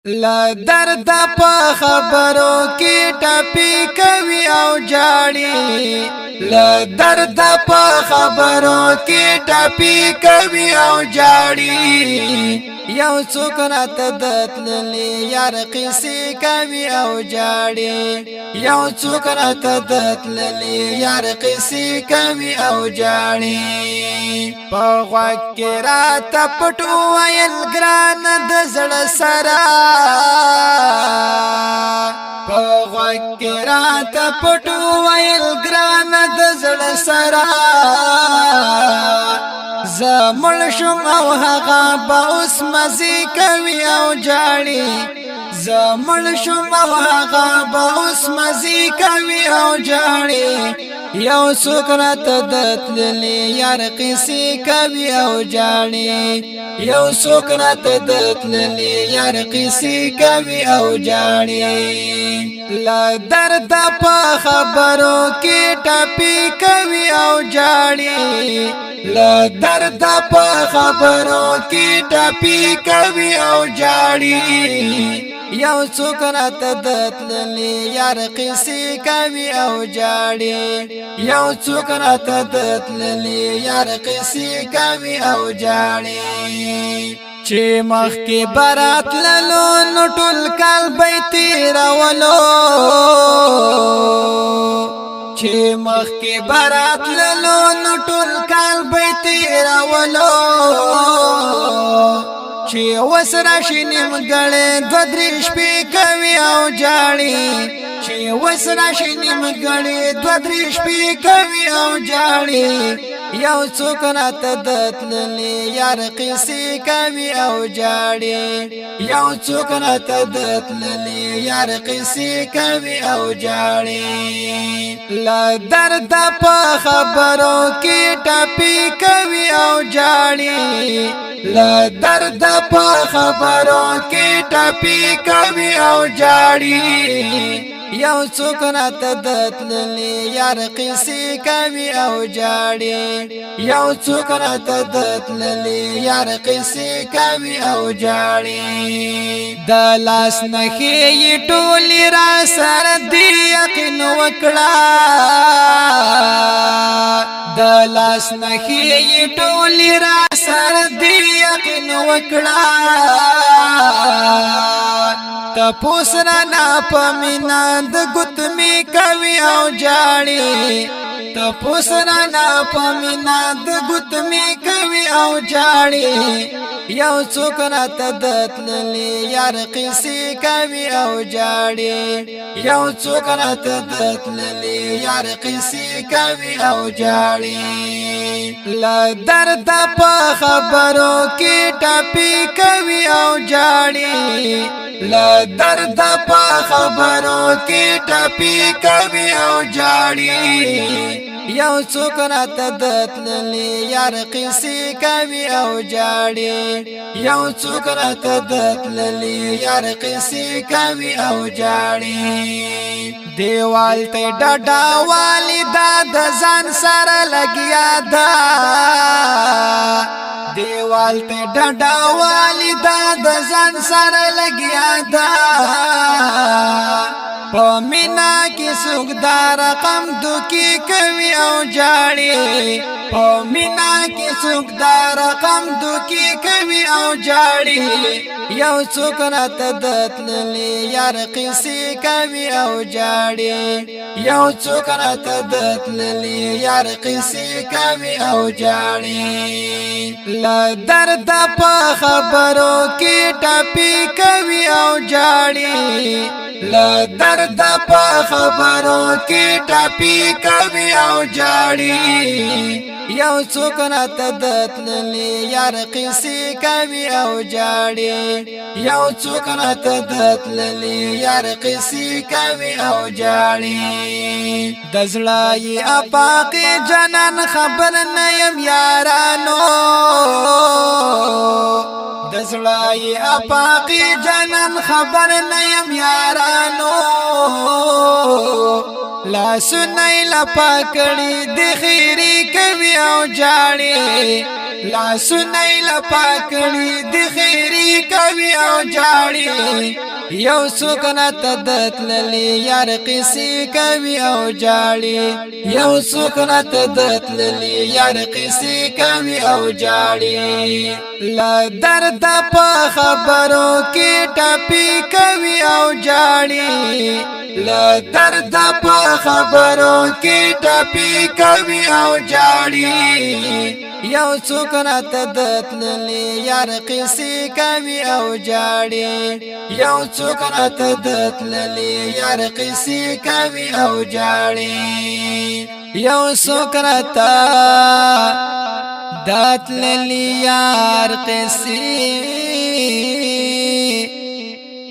لا درد په خبرو کې ټپي کوي او جاړي لا درد په خبرو کې ټپي کوي او جاړي یو څوک راته دتللی یار قصې کوي او جاړي یو څوک راته دتللی یار قصې کوي او جاړي په غوږ کې راته پټ ویل ګران د زړه سره په غوږ کې راته پټ ویل ګران د زړه سره زمړ شم او هغه به اوس مزي کوي او جاړي زمړ شم او هغه به اوس مزي کوي او جاړي یو څوک راته دتللی یار قصې کوي او جاړي یو څوک راته دتللی یار قصې کوي او جاړي لا درد په خبرو کې ټپي کوي او جاړي لا درد په خبرو کې ټپي کوي او جاړي یو څوک راته دتللی یار قصې کوي او جاړي یو څوک راته دتللی یار قصې کوي او جاړي چې مخکې برات للو نو ټول کال به تیرولو چې مخکې برات للو نو ټول کال به تیرولو چې وسره شینم غړې دو درې شپې کوي او جاړي چې وسره شینم غړې دو درې شپې کوي او جاړي یو څوک راته دتللی یار قصې کوي او جاړي یو څوک راته دتللی یار قصې کوي او جاړي لا درد په خبرو کې ټپي کوي او جاړي لا درد په خبرو کې ټپي کوي او جاړي یو څوک راته دتللی یار قصې کوي او جاړي یو څوک راته دتللی یار قصې کوي او جاړي د لاس نخې ټولې را سره دی یقین وکړه د لاس نخې ټولې را سره دی یقین وکړه تپوس رانا پمینا د ګوتمی کوي او جاړي تپوس رانا پمینا د ګوتمی کوي او جاړي یو څوک راته دتللی یار قصې کوي او جاړي یو څوک راته دتللی یار قصې کوي او جاړي لا درد په خبرو کې ټپي کوي او جاړي لا درد په خبرو کې ټپي کوي او جاړي یو څوک راته دتللی یار قصې کوي او جاړي یو څوک راته دتللی یار قصې کوي او جاړي دیوال ته ډډا والدا د ځان سره لګیا ده دیوال ته ډډا والدا د ځان سره لګیا ده په مینا کې سوګدار رقم دوکي کوي او جاړي په مینا کې سوګدار رقم دوکي کوي او جاړي یو څوک راته دتللی یار قصې کوي او جاړي یو څوک راته دتللی یار قصې کوي او جاړي لا درد په خبرو کې ټپي کوي او جاړي لا درد په خبرو کې ټپي کوي او جاړي یو څوک راته دتللی یار قصې کوي او جاړي یو څوک راته دتللی یار قصې کوي او جاړي د زړه یې اپاقي جنان خبر نه يم یارانو د زړه یې اپاقي جنان خبر نه يم یارانو لا سنای لا پکړی د خیری کوي او جاړي لا سنئی لپاکڑی دی خیری کوي او جاړي یو سکنت دتللی یار قصې کوي او جاړي یو سکنت دتللی یار قصې کوي او جاړي لا درد په خبرو کې ټپي کوي او جاړي لا درد په خبرو کې ټپي کوي او جاړي یو سکنت دتللی یار قصې کوي او جاړي یو سکنت دتللی یار قصې کوي او جاړي یو سکنت دتللی یار قصې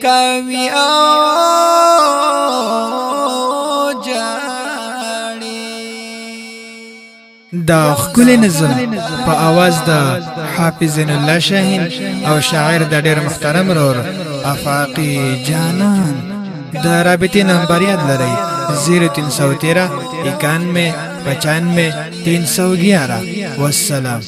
کوي او دا خکل نظم په आवाज د حافظ زین الله شاهین او شاعر د ډېر محترم رور افاقی جانان د رابطې نمبر یاد لرئ 0313 91 95 311 والسلام